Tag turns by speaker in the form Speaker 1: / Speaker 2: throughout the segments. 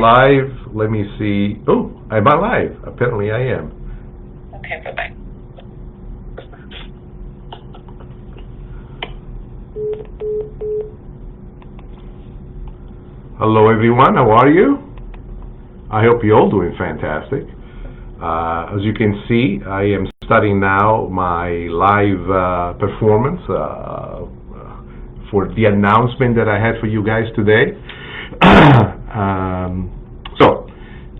Speaker 1: live. Let me see. Oh, am I live? Apparently I am.
Speaker 2: Okay, bye-bye.
Speaker 1: Hello everyone, how are you? I hope you're all doing fantastic. As you can see, I am starting now my live performance for the announcement that I had for you guys today. So,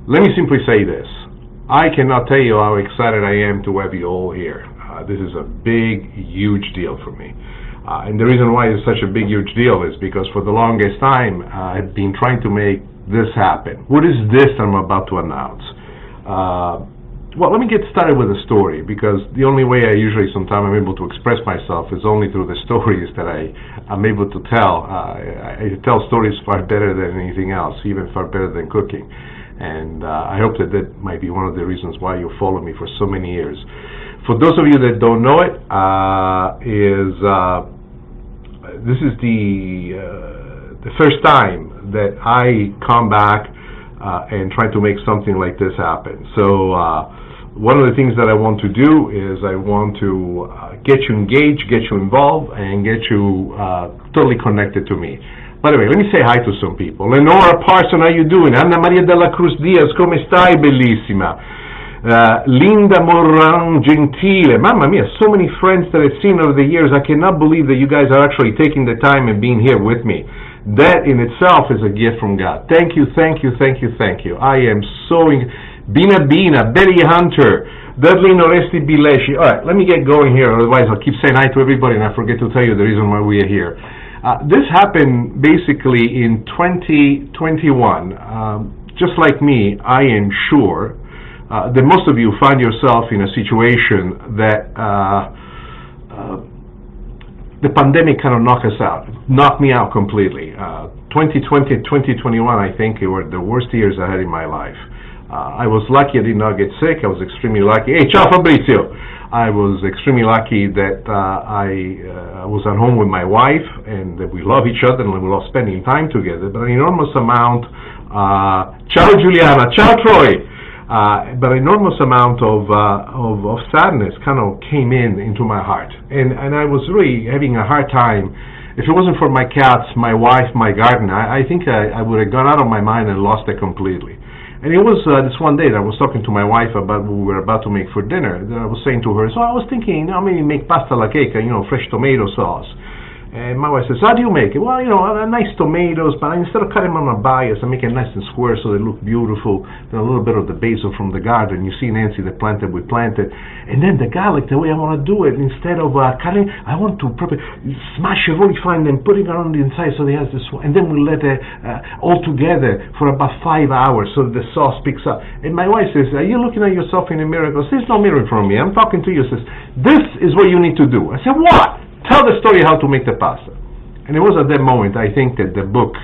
Speaker 1: let me simply say this. I cannot tell you how excited I am to have you all here. This is a big, huge deal for me. And the reason why it's such a big, huge deal is because for the longest time, I've been trying to make this happen. What is this I'm about to announce? Well, let me get started with a story, because the only way I usually sometimes I'm able to express myself is only through the stories that I'm able to tell. I tell stories far better than anything else, even far better than cooking. And I hope that that might be one of the reasons why you follow me for so many years. For those of you that don't know it, this is the first time that I come back and try to make something like this happen. So one of the things that I want to do is I want to get you engaged, get you involved, and get you totally connected to me. By the way, let me say hi to some people. Lenora Parson, how you doing? Anna Maria della Cruz Diaz, come stai, bellissima? Linda Moran Gentile, mamma mia, so many friends that I've seen over the years. I cannot believe that you guys are actually taking the time and being here with me. That in itself is a gift from God. Thank you, thank you, thank you, thank you. I am so... Bina, Betty Hunter, Dudley Noresti Bileshi. All right, let me get going here, otherwise I'll keep saying hi to everybody and I forget to tell you the reason why we are here. This happened basically in 2021. Just like me, I am sure that most of you find yourself in a situation that the pandemic kind of knocked me out completely. 2020, 2021, I think, were the worst years I had in my life. I was lucky I did not get sick. I was extremely lucky. Hey, ciao Fabrizio! I was extremely lucky that I was at home with my wife and that we love each other and we love spending time together. But an enormous amount, ciao Giuliana, ciao Troy! But an enormous amount of sadness kind of came into my heart. And I was really having a hard time. If it wasn't for my cats, my wife, my garden, I think I would have gone out of my mind and lost it completely. And it was this one day that I was talking to my wife about what we were about to make for dinner. I was saying to her, so I was thinking, maybe make pasta alla cake, fresh tomato sauce. And my wife says, how do you make it? Well, nice tomatoes, but instead of cutting them on a bias, I make it nice and square so they look beautiful. Then a little bit of the basil from the garden. You see, Nancy, the plant that we planted. And then the garlic, the way I want to do it, instead of cutting, I want to smash it really fine and put it on the inside so they have this one. And then we let it all together for about 5 hours so the sauce picks up. And my wife says, are you looking at yourself in a mirror? I go, there's no mirror from me. I'm talking to you. Says, this is what you need to do. I said, what? Tell the story how to make the pasta. And it was at that moment, I think, that the book,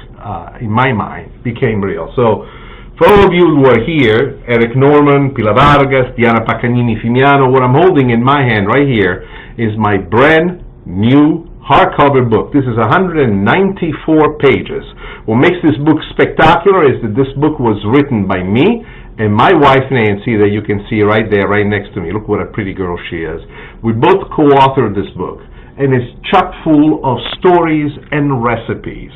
Speaker 1: in my mind, became real. So, for all of you who are here, Eric Norman, Pila Vargas, Diana Pacagnini Fimiano, what I'm holding in my hand right here is my brand new hardcover book. This is 194 pages. What makes this book spectacular is that this book was written by me and my wife Nancy, that you can see right there, right next to me. Look what a pretty girl she is. We both co-authored this book. And it's chock full of stories and recipes.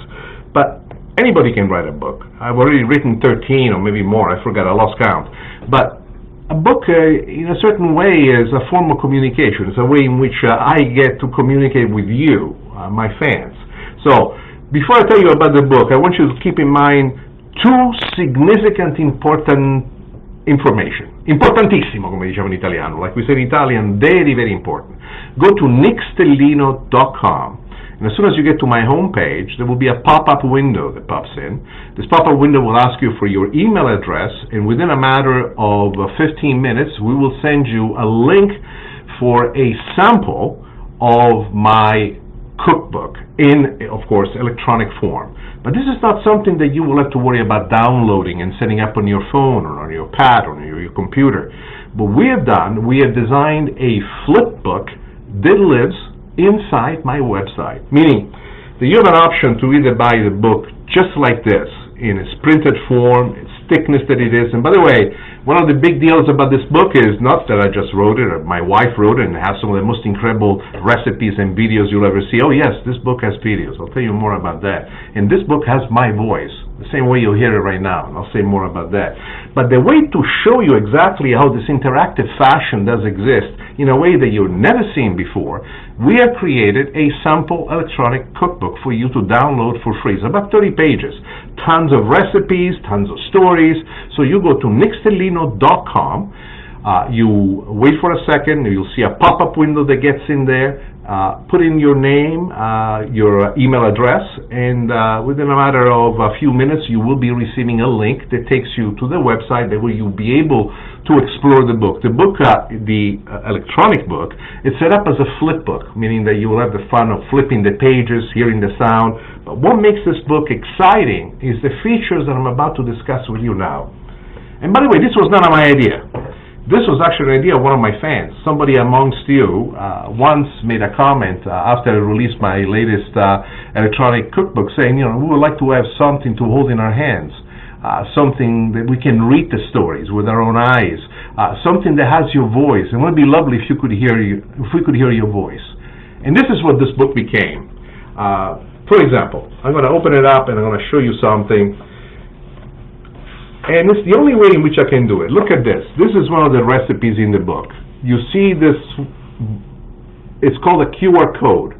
Speaker 1: But anybody can write a book. I've already written 13 or maybe more, I forgot, I lost count. But a book, in a certain way, is a form of communication. It's a way in which I get to communicate with you, my fans. So, before I tell you about the book, I want you to keep in mind two significant, important information. Importantissimo, come diciamo in italiano. Like we say in Italian, very, very important. Go to nickstellino.com, and as soon as you get to my homepage, there will be a pop-up window that pops in. This pop-up window will ask you for your email address, and within a matter of 15 minutes, we will send you a link for a sample of my cookbook in, of course, electronic form. But this is not something that you will have to worry about downloading and setting up on your phone or on your pad or on your computer. What we have done, we have designed a flip book that lives inside my website, meaning that you have an option to either buy the book just like this, in its printed form, its thickness that it is. And by the way, one of the big deals about this book is not that I just wrote it, or my wife wrote it, and it has some of the most incredible recipes and videos you'll ever see. Oh yes, this book has videos. I'll tell you more about that. And this book has my voice, the same way you'll hear it right now, and I'll say more about that. But the way to show you exactly how this interactive fashion does exist in a way that you've never seen before, we have created a sample electronic cookbook for you to download for free. It's about 30 pages, tons of recipes, tons of stories. So you go to nickstellino.com, you wait for a second, you'll see a pop-up window that gets in there, put in your name, your email address, and within a matter of a few minutes you will be receiving a link that takes you to the website that where you'll be able to explore the book. The book, the electronic book, is set up as a flip book, meaning that you will have the fun of flipping the pages, hearing the sound. But what makes this book exciting is the features that I'm about to discuss with you now. And by the way, this was not my idea. This was actually an idea of one of my fans. Somebody amongst you once made a comment after I released my latest electronic cookbook saying, you know, we would like to have something to hold in our hands, something that we can read the stories with our own eyes, something that has your voice. And it would be lovely if we could hear your voice. And this is what this book became. For example, I'm going to open it up and I'm going to show you something. And it's the only way in which I can do it. Look at this. This is one of the recipes in the book. You see this, it's called a QR code.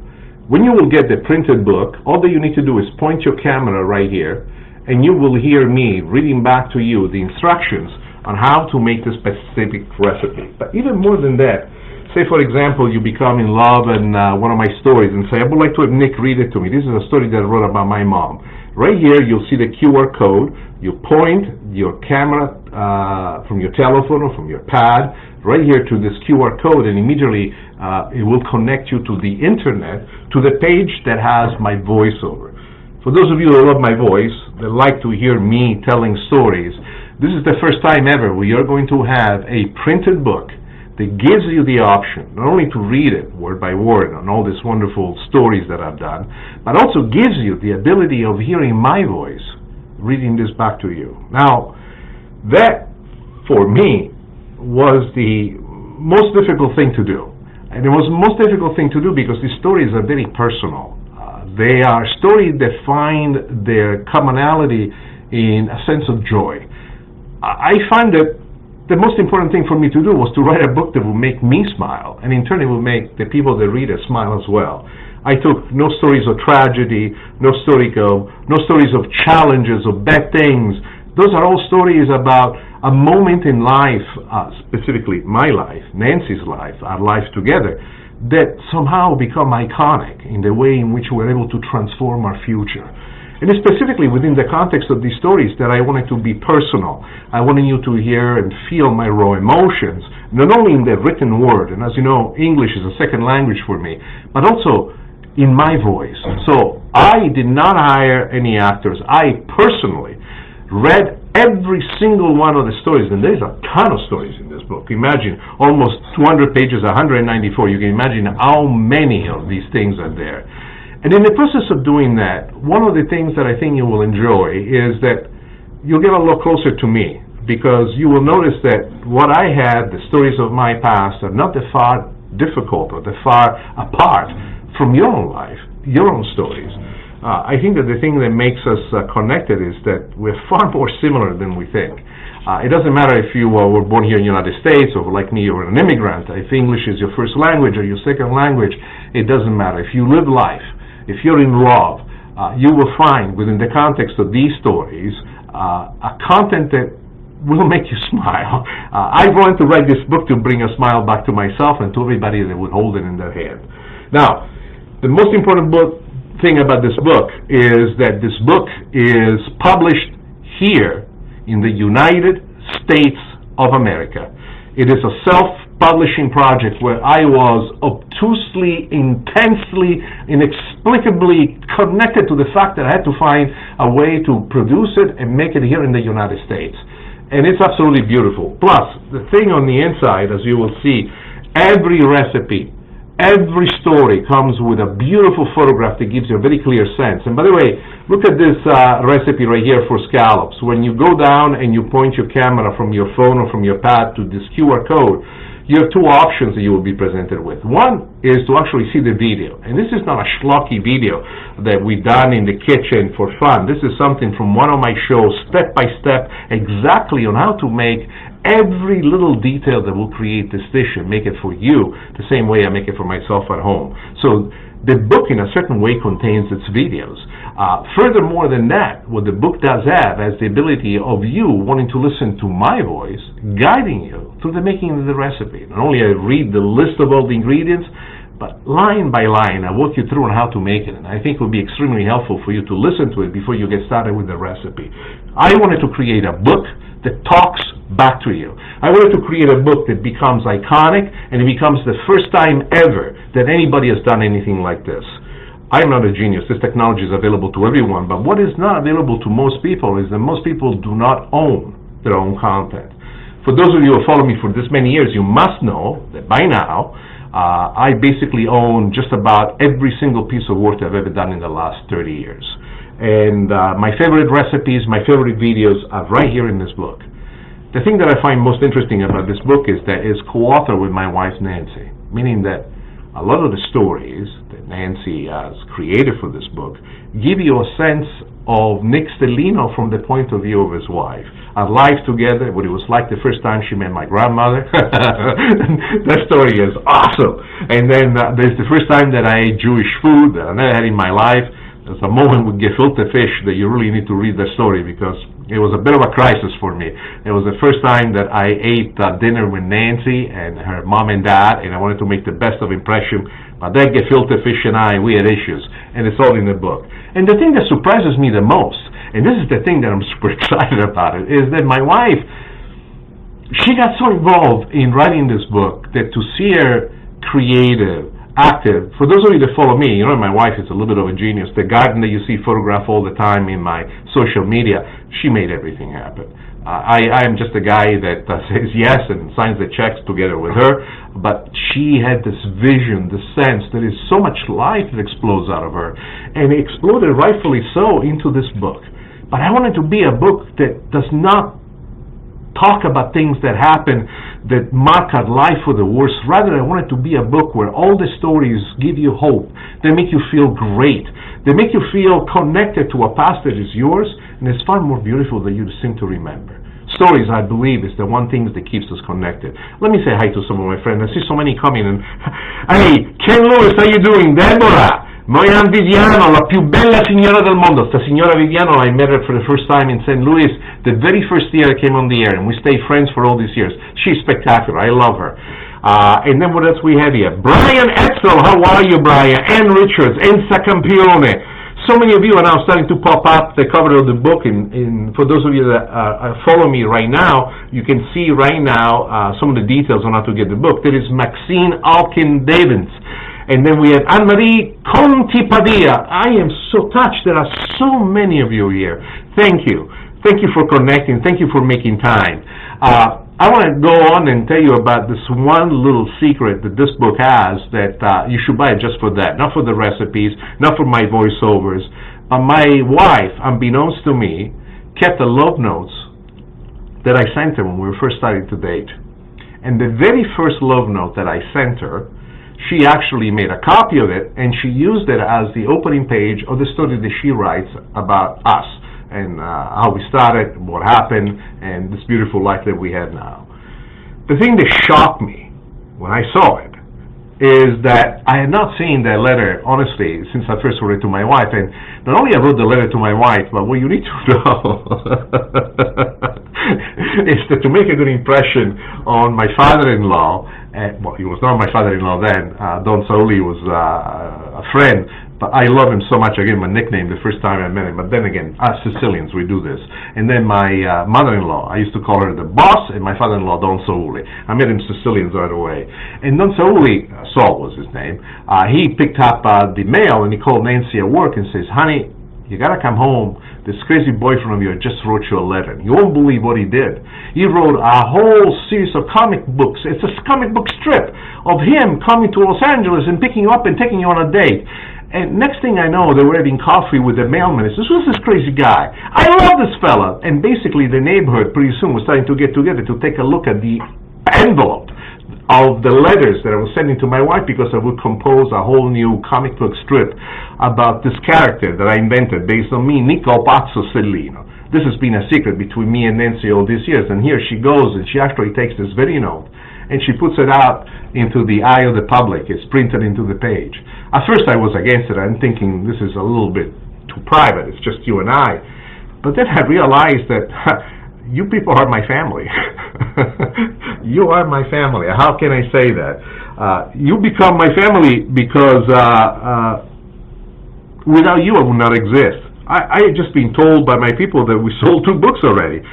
Speaker 1: When you will get the printed book, all that you need to do is point your camera right here, and you will hear me reading back to you the instructions on how to make this specific recipe. But even more than that, say for example you become in love in one of my stories and say, I would like to have Nick read it to me. This is a story that I wrote about my mom. Right here you'll see the QR code. You point your camera from your telephone or from your pad right here to this QR code, and immediately it will connect you to the internet, to the page that has my voiceover. For those of you who love my voice, that like to hear me telling stories, this is the first time ever we are going to have a printed book that gives you the option not only to read it word by word on all these wonderful stories that I've done, but also gives you the ability of hearing my voice reading this back to you. Now, that for me was the most difficult thing to do. And it was the most difficult thing to do because these stories are very personal. They are stories that find their commonality in a sense of joy. I find that the most important thing for me to do was to write a book that will make me smile, and in turn it will make the people that read it smile as well. I took no stories of tragedy, no stories of challenges, of bad things. Those are all stories about a moment in life, specifically my life, Nancy's life, our life together, that somehow become iconic in the way in which we're able to transform our future. And it's specifically within the context of these stories that I wanted to be personal. I wanted you to hear and feel my raw emotions, not only in the written word, and as you know, English is a second language for me, but also in my voice. So I did not hire any actors. I personally read every single one of the stories, and there's a ton of stories in this book. Imagine, almost 200 pages, 194. You can imagine how many of these things are there. And in the process of doing that, one of the things that I think you will enjoy is that you'll get a lot closer to me, because you will notice that what I had, the stories of my past, are not that far difficult or that far apart from your own life, your own stories. I think that the thing that makes us connected is that we're far more similar than we think. It doesn't matter if you were born here in the United States, or like me, you're an immigrant. If English is your first language or your second language, it doesn't matter. If you live life, if you're in love, you will find within the context of these stories a content that will make you smile. I wanted to write this book to bring a smile back to myself and to everybody that would hold it in their hand. Now, the most important thing about this book is that this book is published here in the United States of America. It is a self-publishing project where I was obtusely, intensely, inexplicably connected to the fact that I had to find a way to produce it and make it here in the United States. And it's absolutely beautiful. Plus, the thing on the inside, as you will see, every recipe Every story comes with a beautiful photograph that gives you a very clear sense. And by the way, look at this recipe right here for scallops. When you go down and you point your camera from your phone or from your pad to this QR code, you have two options that you will be presented with. One is to actually see the video. And this is not a schlocky video that we done in the kitchen for fun. This is something from one of my shows, step by step, exactly on how to make every little detail that will create this dish and make it for you the same way I make it for myself at home. So the book in a certain way contains its videos. Furthermore than that, what the book does have is the ability of you wanting to listen to my voice guiding you through the making of the recipe. Not only I read the list of all the ingredients, but line by line I walk you through on how to make it, and I think it will be extremely helpful for you to listen to it before you get started with the recipe. I wanted to create a book that talks back to you. I wanted to create a book that becomes iconic and it becomes the first time ever that anybody has done anything like this. I'm not a genius. This technology is available to everyone, but what is not available to most people is that most people do not own their own content. For those of you who follow me for this many years, you must know that by now I basically own just about every single piece of work I've ever done in the last 30 years. And my favorite recipes, my favorite videos are right here in this book. The thing that I find most interesting about this book is that it's co-authored with my wife Nancy, meaning that a lot of the stories that Nancy has created for this book give you a sense of Nick Stellino from the point of view of his wife. Our life together, what it was like the first time she met my grandmother. That story is awesome. And then there's the first time that I ate Jewish food that I never had in my life. There's a moment with gefilte fish that you really need to read the story because it was a bit of a crisis for me. It was the first time that I ate dinner with Nancy and her mom and dad, and I wanted to make the best of impression. But that gefilte fish and we had issues, and it's all in the book. And the thing that surprises me the most, and this is the thing that I'm super excited about it, is that my wife, she got so involved in writing this book that to see her creative, active. For those of you that follow me, you know my wife is a little bit of a genius. The garden that you see photographed all the time in my social media, she made everything happen. I am just a guy that says yes and signs the checks together with her, but she had this vision, this sense that is so much life that explodes out of her, and it exploded rightfully so into this book. But I wanted to be a book that does not talk about things that happen that mark our life for the worse. Rather, I want it to be a book where all the stories give you hope, they make you feel great, they make you feel connected to a past that is yours, and it's far more beautiful than you seem to remember. Stories, I believe, is the one thing that keeps us connected. Let me say hi to some of my friends. I see so many coming, and hey, Ken Lewis, how you doing? Deborah, Moyan Viviano, la più bella signora del mondo. Sta signora Viviano, I met her for the first time in St. Louis the very first year I came on the air, and we stayed friends for all these years. She's spectacular. I love her. And then what else we have here? Brian Etzel, how are you, Brian? Ann Richards, Enza Campione. So many of you are now starting to pop up the cover of the book. For those of you that follow me right now, you can see right now some of the details on how to get the book. There is Maxine Alkin-Davins. And then we have Anne-Marie Conti Padilla. I am so touched. There are so many of you here. Thank you. Thank you for connecting. Thank you for making time. I want to go on and tell you about this one little secret that this book has that you should buy it just for that. Not for the recipes, not for my voiceovers. My wife, unbeknownst to me, kept the love notes that I sent her when we were first starting to date. And the very first love note that I sent her, she actually made a copy of it, and she used it as the opening page of the story that she writes about us, and how we started, what happened, and this beautiful life that we have now. The thing that shocked me when I saw it is that I had not seen that letter, honestly, since I first wrote it to my wife. And not only I wrote the letter to my wife, but what you need to know is that to make a good impression on my father-in-law, well, he was not my father-in-law then, Don Sauli was a friend, but I love him so much. I gave him a nickname the first time I met him. But then again, us Sicilians, we do this. And then my mother-in-law, I used to call her the boss, and my father-in-law, Don Sauli. I met him Sicilians right away. And Don Sauli, Saul was his name, he picked up the mail, and he called Nancy at work and says, honey, you gotta come home. This crazy boyfriend of yours just wrote you a letter. You won't believe what he did. He wrote a whole series of comic books. It's a comic book strip of him coming to Los Angeles and picking you up and taking you on a date. And next thing I know, they were having coffee with the mailman. This was this crazy guy. I love this fella. And basically, the neighborhood pretty soon was starting to get together to take a look at the envelope of the letters that I was sending to my wife, because I would compose a whole new comic book strip about this character that I invented based on me, Nico Pazzo Stellino. This has been a secret between me and Nancy all these years, and here she goes, and she actually takes this video note and she puts it out into the eye of the public. It's printed into the page. At first I was against it. I'm thinking this is a little bit too private. It's just you and I. But then I realized that you people are my family. You are my family. How can I say that? You become my family because without you I would not exist. I had just been told by my people that we sold 2 books already.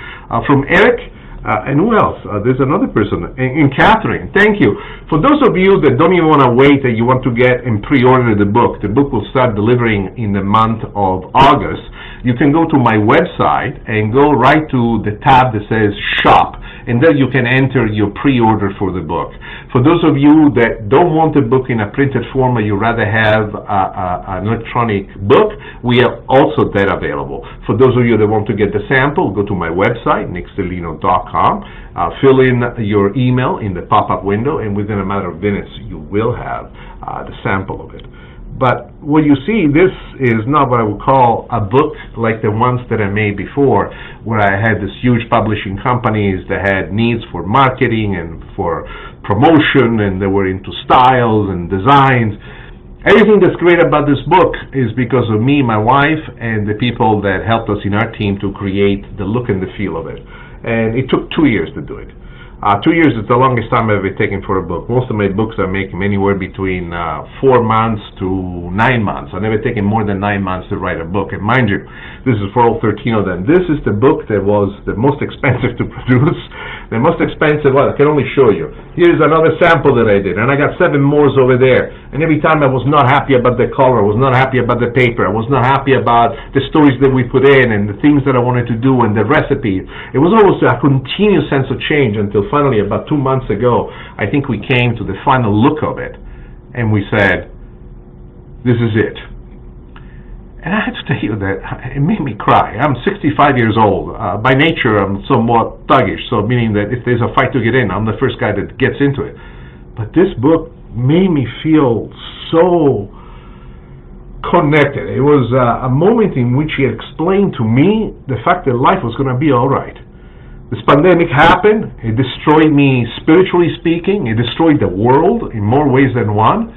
Speaker 1: From Eric, and who else? There's another person, and Catherine. Thank you. For those of you that don't even want to wait, that you want to get and pre-order the book will start delivering in the month of August. You can go to my website and go right to the tab that says Shop, and there you can enter your pre-order for the book. For those of you that don't want the book in a printed form, or you rather have an electronic book, we have also that available. For those of you that want to get the sample, go to my website, nickstellino.com, fill in your email in the pop-up window, and within a matter of minutes you will have the sample of it. But what you see, this is not what I would call a book like the ones that I made before, where I had these huge publishing companies that had needs for marketing and for promotion, and they were into styles and designs. Everything that's great about this book is because of me, my wife, and the people that helped us in our team to create the look and the feel of it. And it took 2 years to do it. 2 years is the longest time I've ever taken for a book. Most of my books I make anywhere between 4 months to 9 months. I've never taken more than 9 months to write a book. And mind you, this is for all 13 of them. This is the book that was the most expensive to produce. The most expensive one, I can only show you. Here's another sample that I did, and I got 7 more over there. And every time I was not happy about the color, I was not happy about the paper, I was not happy about the stories that we put in and the things that I wanted to do and the recipe. It was always a continuous sense of change until finally, about 2 months ago, I think we came to the final look of it, and we said, this is it. And I have to tell you that it made me cry. I'm 65 years old. By nature, I'm somewhat thuggish, so meaning that if there's a fight to get in, I'm the first guy that gets into it. But this book made me feel so connected. It was a moment in which he explained to me the fact that life was going to be all right. This pandemic happened. It destroyed me spiritually speaking. It destroyed the world in more ways than one.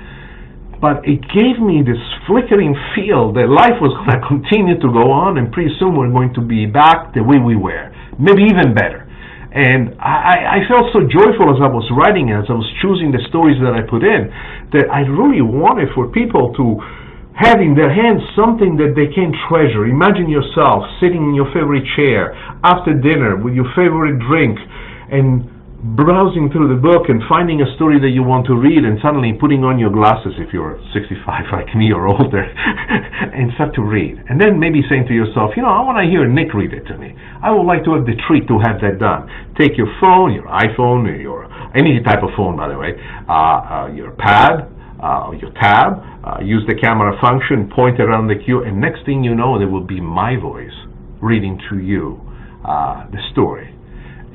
Speaker 1: But it gave me this flickering feel that life was going to continue to go on, and pretty soon we're going to be back the way we were, maybe even better. And I felt so joyful as I was writing, as I was choosing the stories that I put in, that I really wanted for people to have in their hands something that they can treasure. Imagine yourself sitting in your favorite chair after dinner with your favorite drink and browsing through the book and finding a story that you want to read, and suddenly putting on your glasses if you're 65 like me or older and start to read. And then maybe saying to yourself, you know, I want to hear Nick read it to me. I would like to have the treat to have that done. Take your phone, your iPhone, or any type of phone, by the way, your pad, your tab, use the camera function, point it around the queue, and next thing you know, there will be my voice reading to you the story.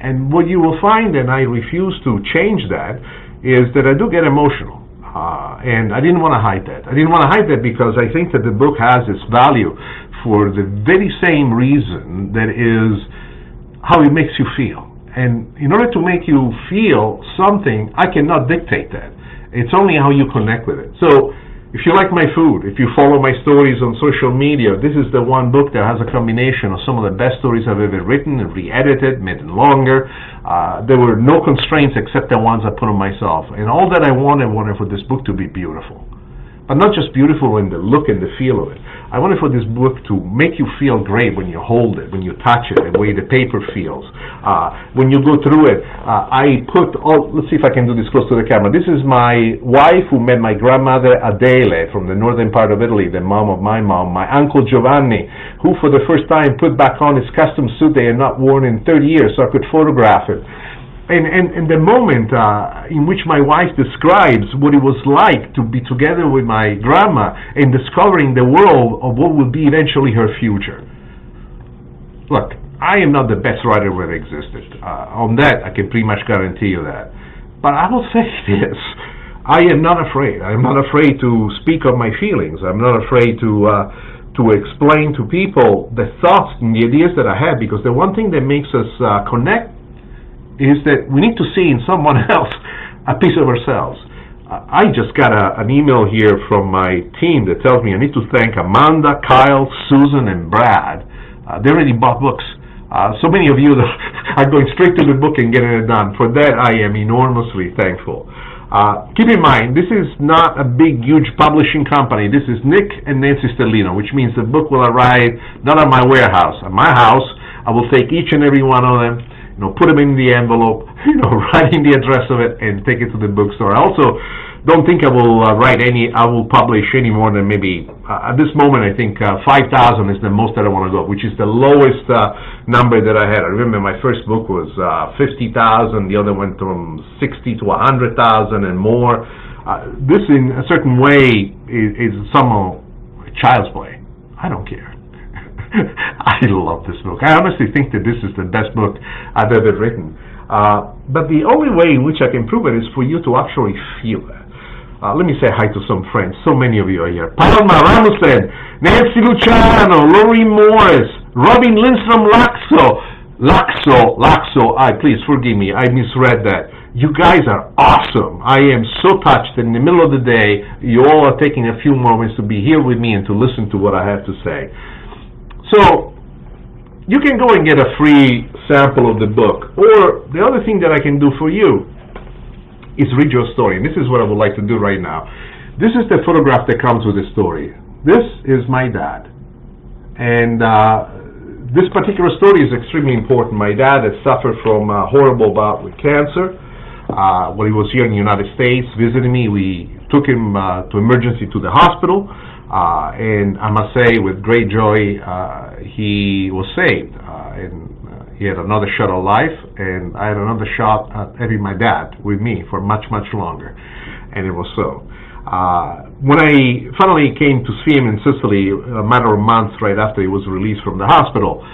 Speaker 1: And what you will find, and I refuse to change that, is that I do get emotional. And I didn't want to hide that. I didn't want to hide that because I think that the book has its value for the very same reason that is how it makes you feel. And in order to make you feel something, I cannot dictate that. It's only how you connect with it. So if you like my food, if you follow my stories on social media, this is the one book that has a combination of some of the best stories I've ever written and re-edited, made it longer. There were no constraints except the ones I put on myself. And all that I wanted for this book to be beautiful. But not just beautiful in the look and the feel of it. I wanted for this book to make you feel great when you hold it, when you touch it, the way the paper feels. When you go through it, I put all, let's see if I can do this close to the camera. This is my wife who met my grandmother Adele from the northern part of Italy, the mom of my mom, my uncle Giovanni, who for the first time put back on his custom suit they had not worn in 30 years, so I could photograph it. And the moment in which my wife describes what it was like to be together with my grandma and discovering the world of what will be eventually her future. Look, I am not the best writer that existed. On that, I can pretty much guarantee you that. But I will say this, I am not afraid. I am not afraid to speak of my feelings. I'm not afraid to explain to people the thoughts and the ideas that I have, because the one thing that makes us connect is that we need to see in someone else a piece of ourselves. I just got an email here from my team that tells me I need to thank Amanda, Kyle, Susan, and Brad. They already bought books. So many of you are going straight to the book and getting it done. For that, I am enormously thankful. Keep in mind, this is not a big, huge publishing company. This is Nick and Nancy Stellino, which means the book will arrive not at my warehouse, at my house. I will take each and every one of them, put them in the envelope, write in the address of it, and take it to the bookstore. I also don't think I will publish any more than maybe, at this moment, I think 5,000 is the most that I want to go, which is the lowest number that I had. I remember my first book was 50,000, the other went from 60 to 100,000 and more. This, in a certain way, is somehow child's play. I don't care. I love this book. I honestly think that this is the best book I've ever written. But the only way in which I can prove it is for you to actually feel it. Let me say hi to some friends. So many of you are here. Palma Ramosed, Nancy Luciano, Lori Morris, Robin Lindstrom Laxo. Please forgive me. I misread that. You guys are awesome. I am so touched that in the middle of the day, you all are taking a few moments to be here with me and to listen to what I have to say. So, you can go and get a free sample of the book, or the other thing that I can do for you is read your story, and this is what I would like to do right now. This is the photograph that comes with the story. This is my dad, and this particular story is extremely important. My dad had suffered from a horrible bout with cancer. When he was here in the United States visiting me, we took him to emergency to the hospital. And I must say, with great joy, he was saved, and he had another shot at life, and I had another shot at having my dad with me for much, much longer, and it was so. When I finally came to see him in Sicily, a matter of months right after he was released from the hospital,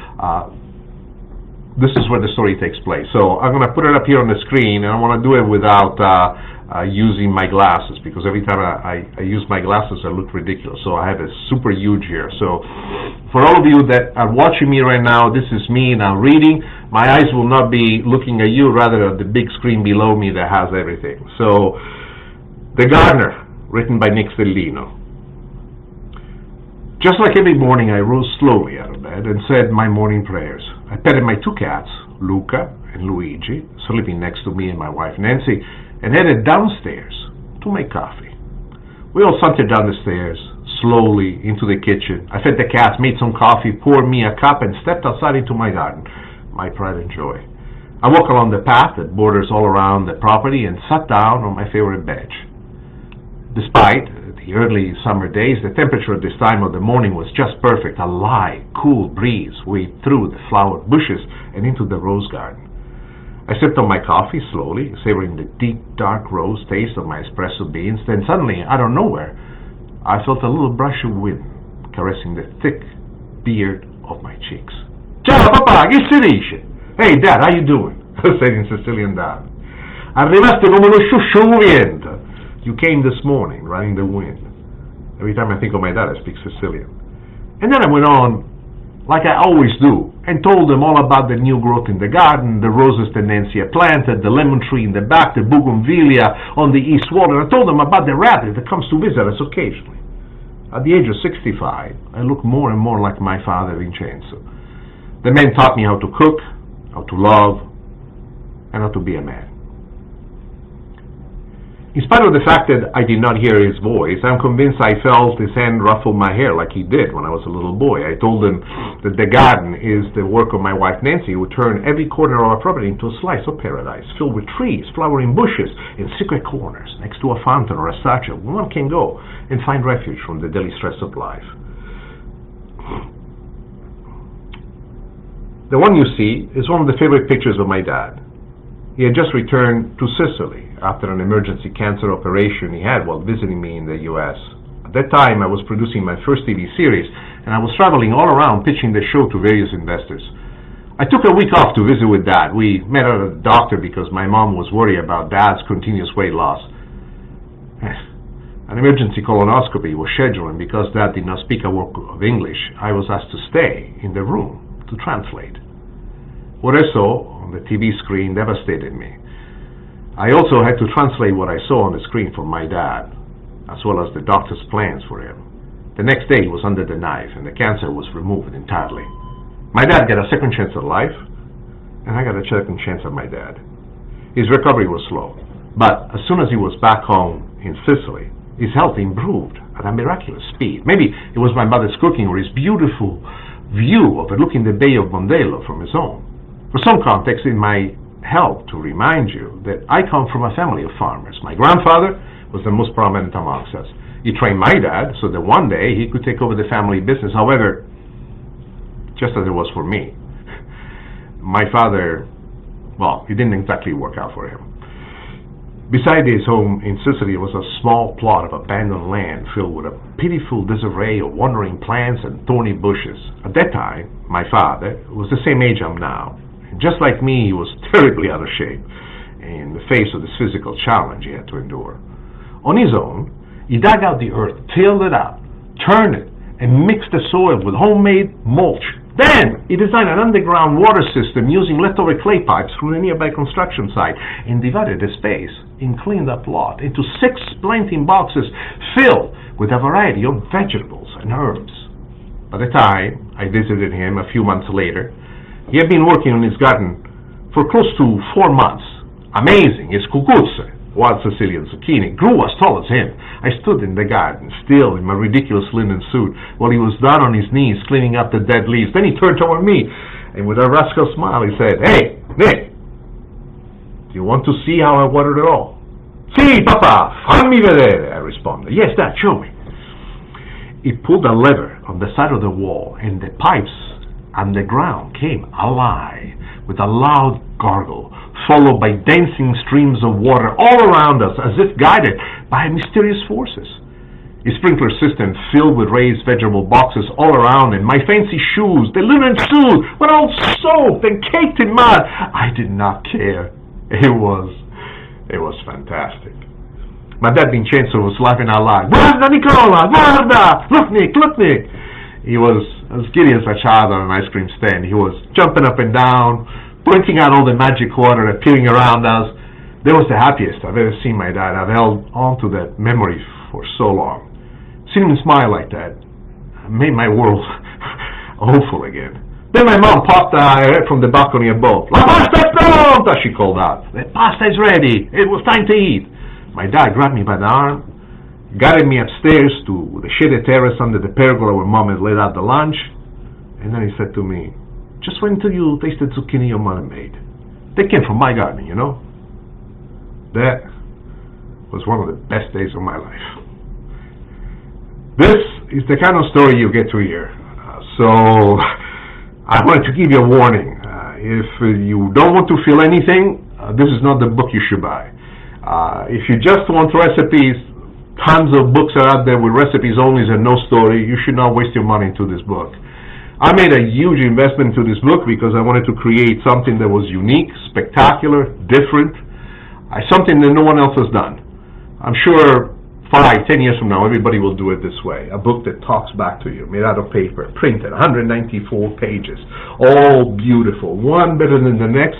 Speaker 1: this is where the story takes place. So I'm going to put it up here on the screen, and I want to do it without using my glasses, because every time I use my glasses I look ridiculous. So I have a super huge here. So for all of you that are watching me right now, this is me now reading. My eyes will not be looking at you, rather at the big screen below me that has everything. So, The Gardener, written by Nick Stellino. Just like every morning, I rose slowly out of bed and said my morning prayers. I petted my two cats, Luca and Luigi, sleeping next to me and my wife Nancy, and headed downstairs to make coffee. We all sauntered down the stairs, slowly into the kitchen. I fed the cats, made some coffee, poured me a cup, and stepped outside into my garden, my pride and joy. I walked along the path that borders all around the property and sat down on my favorite bench. Despite the early summer days, the temperature at this time of the morning was just perfect. A light, cool breeze waved through the flowered bushes and into the rose garden. I sipped on my coffee slowly, savoring the deep, dark rose taste of my espresso beans. Then suddenly, out of nowhere, I felt a little brush of wind caressing the thick beard of my cheeks. Ciao, papà, che si dice? Hey, Dad, how you doing? said in Sicilian Dad. Arrivaste come lo sciusciuvento. You came this morning, riding the wind. Every time I think of my dad, I speak Sicilian. And then I went on, like I always do, and told them all about the new growth in the garden, the roses that Nancy had planted, the lemon tree in the back, the bougainvillea on the east wall, and I told them about the rabbit that comes to visit us occasionally. At the age of 65, I looked more and more like my father, Vincenzo. The man taught me how to cook, how to love, and how to be a man. In spite of the fact that I did not hear his voice, I'm convinced I felt his hand ruffle my hair like he did when I was a little boy. I told him that the garden is the work of my wife Nancy, who turned every corner of our property into a slice of paradise, filled with trees, flowering bushes, and secret corners next to a fountain or a statue where one can go and find refuge from the daily stress of life. The one you see is one of the favorite pictures of my dad. He had just returned to Sicily after an emergency cancer operation he had while visiting me in the U.S. At that time, I was producing my first TV series, and I was traveling all around pitching the show to various investors. I took a week off to visit with Dad. We met at a doctor because my mom was worried about Dad's continuous weight loss. An emergency colonoscopy was scheduled, and because Dad did not speak a word of English, I was asked to stay in the room to translate. What I saw on the TV screen devastated me. I also had to translate what I saw on the screen for my dad, as well as the doctor's plans for him. The next day he was under the knife, and the cancer was removed entirely. My dad got a second chance at life, and I got a second chance at my dad. His recovery was slow, but as soon as he was back home in Sicily, his health improved at a miraculous speed. Maybe it was my mother's cooking or his beautiful view overlooking the Bay of Mondello from his home. For some context, it might help to remind you that I come from a family of farmers. My grandfather was the most prominent amongst us. He trained my dad so that one day he could take over the family business. However, just as it was for me, my father, well, it didn't exactly work out for him. Beside his home in Sicily was a small plot of abandoned land filled with a pitiful disarray of wandering plants and thorny bushes. At that time, my father was the same age I'm now. Just like me, he was terribly out of shape in the face of this physical challenge he had to endure. On his own, he dug out the earth, tilled it out, turned it, and mixed the soil with homemade mulch. Then he designed an underground water system using leftover clay pipes from a nearby construction site and divided the space and cleaned up lot into 6 planting boxes filled with a variety of vegetables and herbs. By the time I visited him a few months later, he had been working on his garden for close to 4 months. Amazing! His cucuzze, wild Sicilian zucchini, grew as tall as him. I stood in the garden, still in my ridiculous linen suit, while he was down on his knees cleaning up the dead leaves. Then he turned toward me, and with a rascal smile he said, "Hey, Nick, do you want to see how I watered it all?" "Si, Papa, fammi vedere," I responded. "Yes, Dad, show me." He pulled a lever on the side of the wall, and the pipes and the ground came alive with a loud gargle, followed by dancing streams of water all around us, as if guided by mysterious forces. His sprinkler system filled with raised vegetable boxes all around, and my fancy shoes, the linen suit, were all soaked and caked in mud. I did not care. It was fantastic. My dad Vincenzo was laughing out loud. "Guarda, Nicola, guarda! Look, Nick, look, Nick!" He was as giddy as a child on an ice cream stand. He was jumping up and down, pointing out all the magic water appearing around us. That was the happiest I've ever seen my dad. I've held on to that memory for so long. Seeing him smile like that made my world awful again. Then my mom popped her head from the balcony above. "La pasta è pronta!" she called out. "The pasta is ready. It was time to eat." My dad grabbed me by the arm, guided me upstairs to the shaded terrace under the pergola where Mom had laid out the lunch, and then he said to me, "Just wait until you taste the zucchini your mother made. They came from my garden, you know." That was one of the best days of my life. This is the kind of story you get to hear. So I wanted to give you a warning. If you don't want to feel anything, this is not the book you should buy. If you just want recipes, tons of books are out there with recipes only and no story. You should not waste your money into this book. I made a huge investment into this book because I wanted to create something that was unique, spectacular, different, something that no one else has done. I'm sure 5, 10 years from now, everybody will do it this way. A book that talks back to you, made out of paper, printed, 194 pages, all beautiful, one better than the next,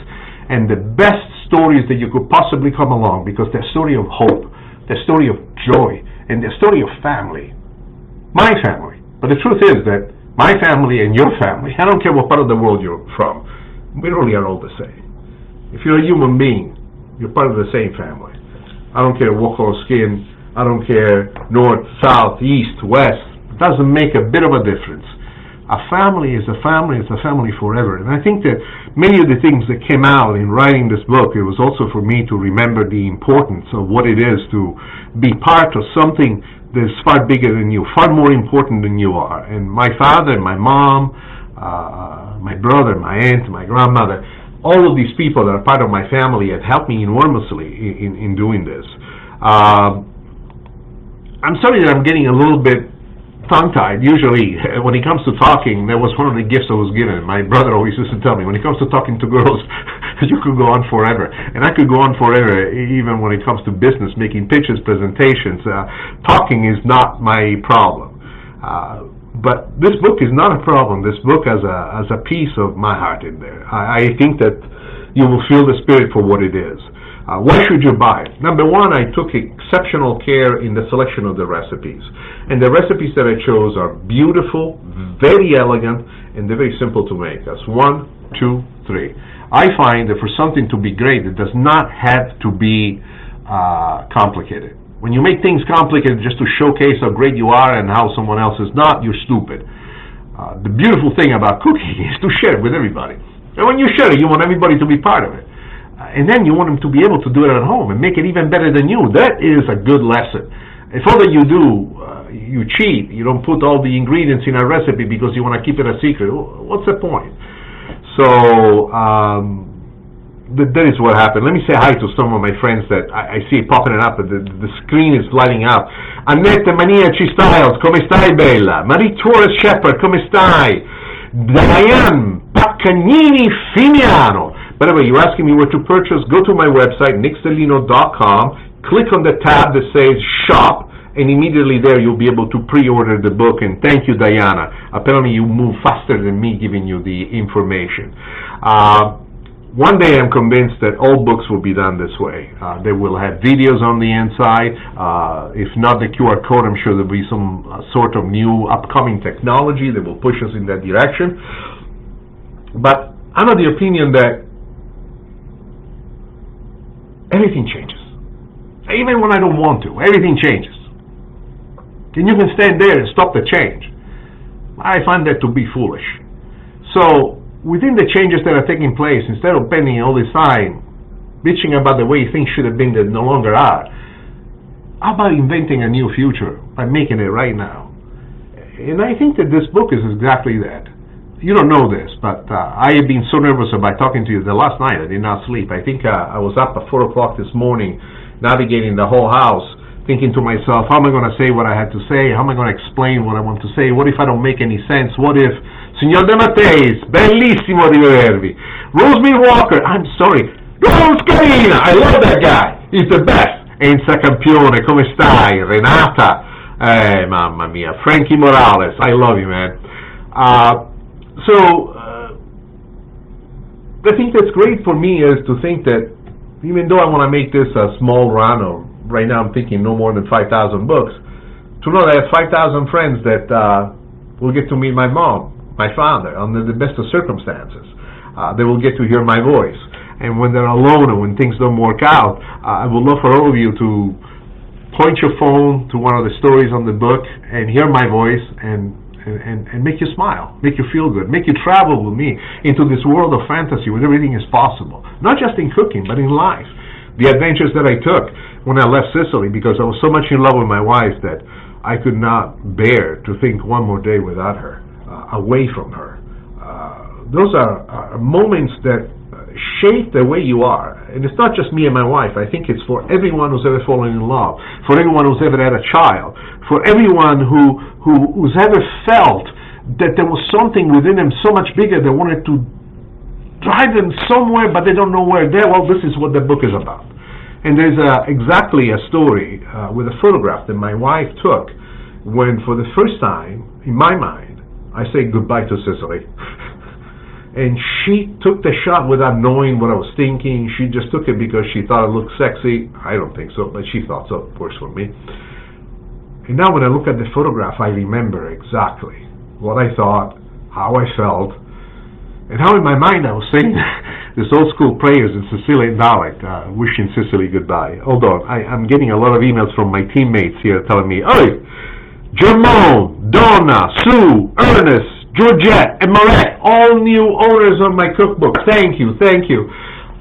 Speaker 1: and the best stories that you could possibly come along, because they're a story of hope, the story of joy, and the story of family. My family. But the truth is that my family and your family, I don't care what part of the world you're from, we really are all the same. If you're a human being, you're part of the same family. I don't care what color skin, I don't care north, south, east, west. It doesn't make a bit of a difference. A family is a family, it's a family forever. And I think that many of the things that came out in writing this book, it was also for me to remember the importance of what it is to be part of something that's far bigger than you, far more important than you are. And my father, my mom, my brother, my aunt, my grandmother, all of these people that are part of my family have helped me enormously in doing this. I'm sorry that I'm getting a little bit tongue-tied. Usually, when it comes to talking, that was one of the gifts I was given. My brother always used to tell me, when it comes to talking to girls, you could go on forever. And I could go on forever, even when it comes to business, making pitches, presentations. Talking is not my problem. But this book is not a problem. This book has a piece of my heart in there. I think that you will feel the spirit for what it is. Why should you buy it? Number one, I took exceptional care in the selection of the recipes. And the recipes that I chose are beautiful, very elegant, and they're very simple to make. That's 1, 2, 3. I find that for something to be great, it does not have to be complicated. When you make things complicated just to showcase how great you are and how someone else is not, you're stupid. The beautiful thing about cooking is to share it with everybody. And when you share it, you want everybody to be part of it. And then you want them to be able to do it at home and make it even better than you. That is a good lesson. If all that you do, you cheat, you don't put all the ingredients in a recipe because you want to keep it a secret, what's the point? So, that is what happened. Let me say hi to some of my friends that I see popping it up. The screen is lighting up. Annette Maniaci Styles, come stai bella? Marie Torres Shepherd, come stai? Diane Paccagnini Fimiano. By the way, you're asking me where to purchase. Go to my website, nickstellino.com, click on the tab that says Shop, and immediately there you'll be able to pre-order the book. And thank you, Diana. Apparently you move faster than me giving you the information. One day I'm convinced that all books will be done this way. They will have videos on the inside. If not the QR code, I'm sure there'll be some sort of new upcoming technology that will push us in that direction. But I'm of the opinion that everything changes. Even when I don't want to, everything changes. And you can stand there and stop the change. I find that to be foolish. So, within the changes that are taking place, instead of spending all this time bitching about the way things should have been that no longer are, how about inventing a new future by making it right now? And I think that this book is exactly that. You don't know this, but I have been so nervous about talking to you the last night I did not sleep. I think I was up at 4 o'clock this morning, navigating the whole house, thinking to myself, how am I going to say what I had to say? How am I going to explain what I want to say? What if I don't make any sense? What if... Signor De Matteis, bellissimo rivedervi. Rosemary Walker, I'm sorry. Rose Carina, I love that guy. He's the best. Enza Campione, come stai? Renata, mamma mia. Frankie Morales, I love you, man. So, the thing that's great for me is to think that even though I want to make this a small run, or right now I'm thinking no more than 5,000 books, to know that I have 5,000 friends that will get to meet my mom, my father, under the best of circumstances. They will get to hear my voice. And when they're alone and when things don't work out, I would love for all of you to point your phone to one of the stories on the book and hear my voice and make you smile, make you feel good, make you travel with me into this world of fantasy where everything is possible. Not just in cooking, but in life. The adventures that I took when I left Sicily, because I was so much in love with my wife that I could not bear to think one more day without her, away from her. Those are moments that shape the way you are. And it's not just me and my wife. I think it's for everyone who's ever fallen in love, for everyone who's ever had a child, for everyone who's ever felt that there was something within them so much bigger that wanted to drive them somewhere, but they don't know where they're. Well, this is what the book is about. And there's exactly a story with a photograph that my wife took when, for the first time, in my mind, I say goodbye to Sicily. And she took the shot without knowing what I was thinking. She just took it because she thought it looked sexy. I don't think so, but she thought so. Works for me. And now when I look at the photograph, I remember exactly what I thought, how I felt, and how in my mind I was saying, this old school players in Sicilian dialect, wishing Sicily goodbye. Hold on, I'm getting a lot of emails from my teammates here telling me, "Hey, Jermone, Donna, Sue, Ernest, Georgette, and Marette, all new owners of my cookbook. Thank you, thank you.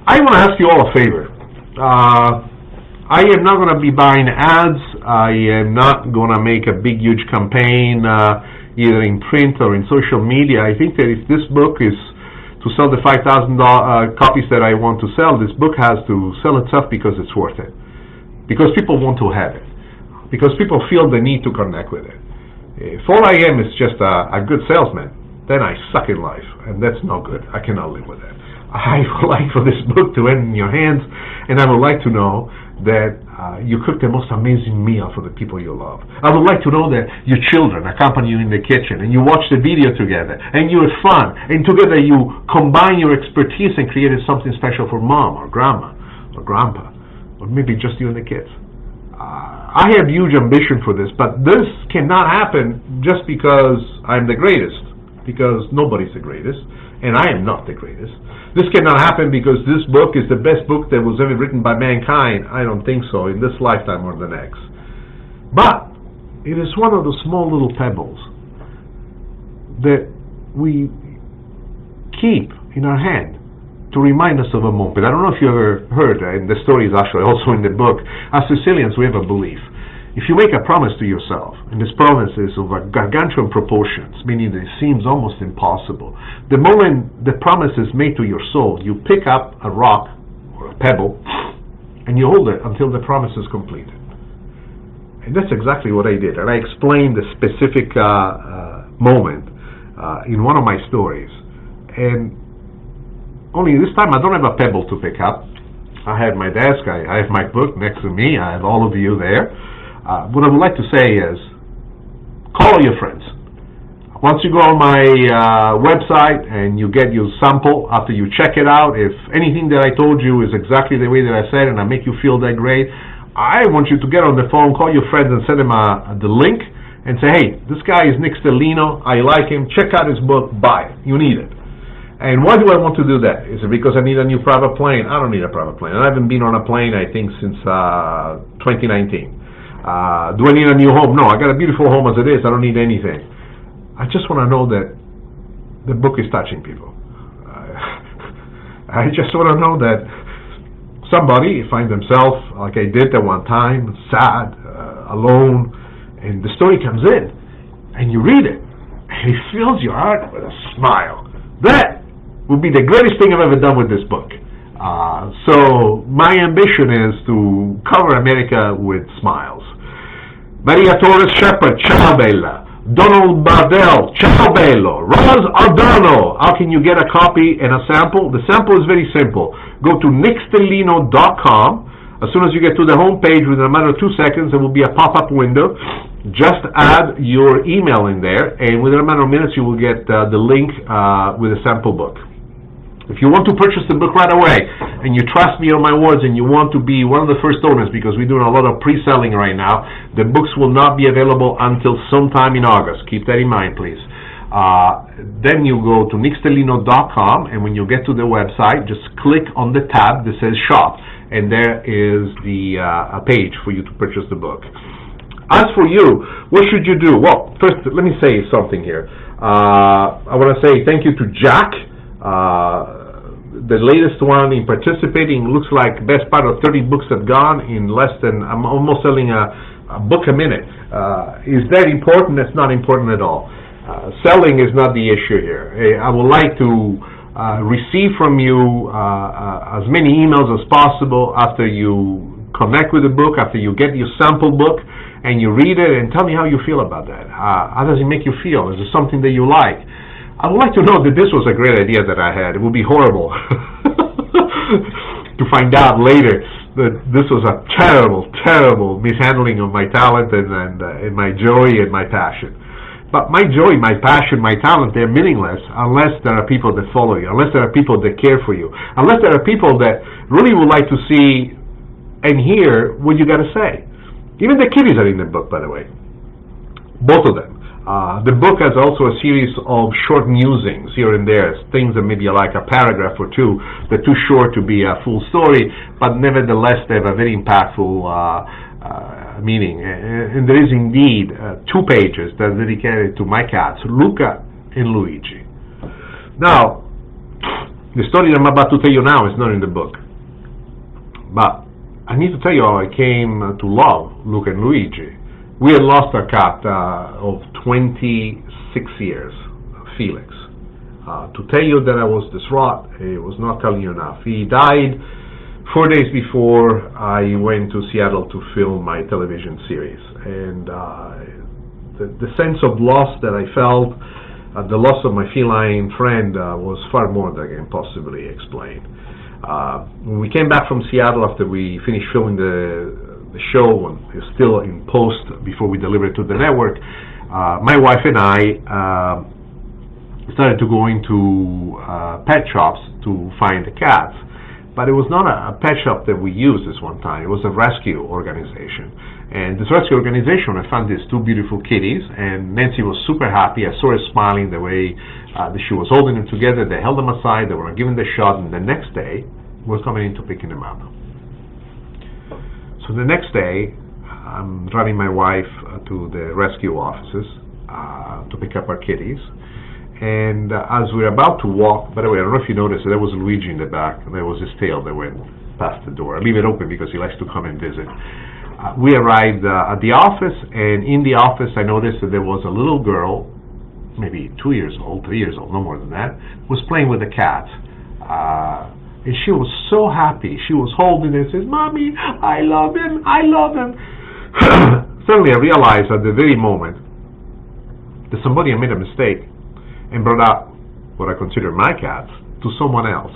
Speaker 1: I want to ask you all a favor. I am not going to be buying ads. I am not going to make a big, huge campaign, either in print or in social media. I think that if this book is to sell the 5,000 copies that I want to sell, this book has to sell itself because it's worth it. Because people want to have it. Because people feel the need to connect with it. If all I am is just a good salesman, then I suck in life, and that's no good. I cannot live with that. I would like for this book to end in your hands, and I would like to know that you cook the most amazing meal for the people you love. I would like to know that your children accompany you in the kitchen, and you watch the video together, and you have fun, and together you combine your expertise and create something special for mom or grandma or grandpa, or maybe just you and the kids. I have huge ambition for this, but this cannot happen just because I'm the greatest, because nobody's the greatest, and I am not the greatest. This cannot happen because this book is the best book that was ever written by mankind. I don't think so, in this lifetime or the next. But it is one of the small little pebbles that we keep in our hand to remind us of a moment. I don't know if you ever heard, and the story is actually also in the book, as Sicilians we have a belief. If you make a promise to yourself, and this promise is of a gargantuan proportions, meaning that it seems almost impossible, the moment the promise is made to your soul, you pick up a rock or a pebble, and you hold it until the promise is completed. And that's exactly what I did. And I explained the specific moment in one of my stories. And only this time I don't have a pebble to pick up. I have my desk, I have my book next to me, I have all of you there. What I would like to say is, call your friends. Once you go on my website and you get your sample, after you check it out, if anything that I told you is exactly the way that I said and I make you feel that great, I want you to get on the phone, call your friends and send them the link and say, hey, this guy is Nick Stellino, I like him, check out his book, buy it, you need it. And why do I want to do that? Is it because I need a new private plane? I don't need a private plane. I haven't been on a plane, I think, since 2019. Do I need a new home? No, I got a beautiful home as it is. I don't need anything. I just want to know that the book is touching people. I just want to know that somebody finds themselves, like I did at one time, sad, alone, and the story comes in, and you read it, and it fills your heart with a smile. That would be the greatest thing I've ever done with this book. So my ambition is to cover America with smiles. Maria Torres Shepherd, ciao bella. Donald Bardell, ciao bello. Roz Ardano, how can you get a copy and a sample? The sample is very simple. Go to nickstellino.com. As soon as you get to the home page, within a matter of 2 seconds, there will be a pop-up window. Just add your email in there, and within a matter of minutes, you will get the link with a sample book. If you want to purchase the book right away, and you trust me on my words, and you want to be one of the first owners, because we're doing a lot of pre-selling right now, the books will not be available until sometime in August. Keep that in mind, please. Then you go to nickstellino.com, and when you get to the website, just click on the tab that says Shop, and there is the a page for you to purchase the book. As for you, what should you do? Well, first, let me say something here. I want to say thank you to Jack. The latest one in participating. Looks like best part of 30 books have gone in less than, I'm almost selling a book a minute. Is that important? That's not important at all. Selling is not the issue here. I would like to receive from you as many emails as possible after you connect with the book, after you get your sample book and you read it, and tell me how you feel about that. How does it make you feel? Is it something that you like? I would like to know that this was a great idea that I had. It would be horrible to find out later that this was a terrible, terrible mishandling of my talent and my joy and my passion. But my joy, my passion, my talent, they're meaningless unless there are people that follow you, unless there are people that care for you, unless there are people that really would like to see and hear what you got to say. Even the kiddies are in the book, by the way. Both of them. The book has also a series of short musings here and there, things that maybe are like a paragraph or two. They're too short to be a full story, but nevertheless they have a very impactful meaning. And there is indeed 2 pages that are dedicated to my cats, Luca and Luigi. Now, the story that I'm about to tell you now is not in the book, but I need to tell you how I came to love Luca and Luigi. We had lost a cat of 26 years, Felix. To tell you that I was distraught, it was not telling you enough. He died 4 days before I went to Seattle to film my television series. And the sense of loss that I felt, the loss of my feline friend, was far more than I can possibly explain. When we came back from Seattle after we finished filming the show, when it was still in post before we delivered it to the network, my wife and I started to go into pet shops to find the cats. But it was not a pet shop that we used this one time. It was a rescue organization. And this rescue organization, I found these 2 beautiful kitties, and Nancy was super happy. I saw her smiling the way that she was holding them together. They held them aside, they were giving the shot, and the next day, we were coming in to picking them up. So the next day, I'm driving my wife to the rescue offices to pick up our kitties. And as we're about to walk, by the way, I don't know if you noticed, there was Luigi in the back, and there was his tail that went past the door. I leave it open because he likes to come and visit. We arrived at the office, and in the office I noticed that there was a little girl, maybe 2 years old, 3 years old, no more than that, was playing with a cat. And she was so happy. She was holding it and says, "Mommy, I love him, I love him." Suddenly I realized at the very moment that somebody had made a mistake and brought up what I consider my cats to someone else.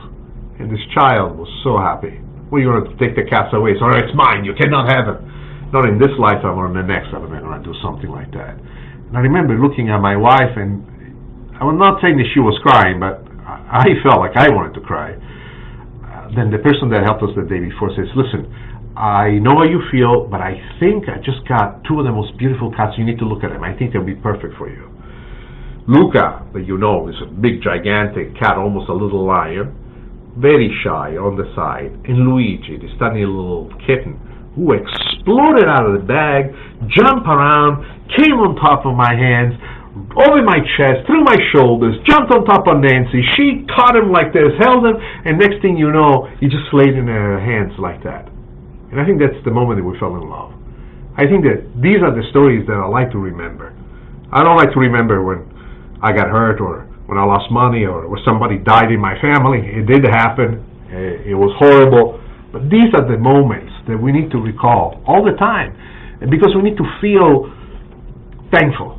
Speaker 1: And this child was so happy. "Well, you're going to take the cats away." So, "It's mine, you cannot have it." Not in this lifetime or in the next, I'm going to do something like that. And I remember looking at my wife, and I was not saying that she was crying, but I felt like I wanted to cry. Then the person that helped us the day before says, "Listen, I know how you feel, but I think I just got 2 of the most beautiful cats. You need to look at them. I think they'll be perfect for you." Luca, that you know, is a big, gigantic cat, almost a little lion, very shy on the side. And Luigi, this tiny little kitten, who exploded out of the bag, jumped around, came on top of my hands, over my chest, through my shoulders, jumped on top of Nancy. She caught him like this, held him, and next thing you know, he just laid in her hands like that. And I think that's the moment that we fell in love. I think that these are the stories that I like to remember. I don't like to remember when I got hurt or when I lost money or when somebody died in my family. It did happen. It was horrible. But these are the moments that we need to recall all the time, because we need to feel thankful.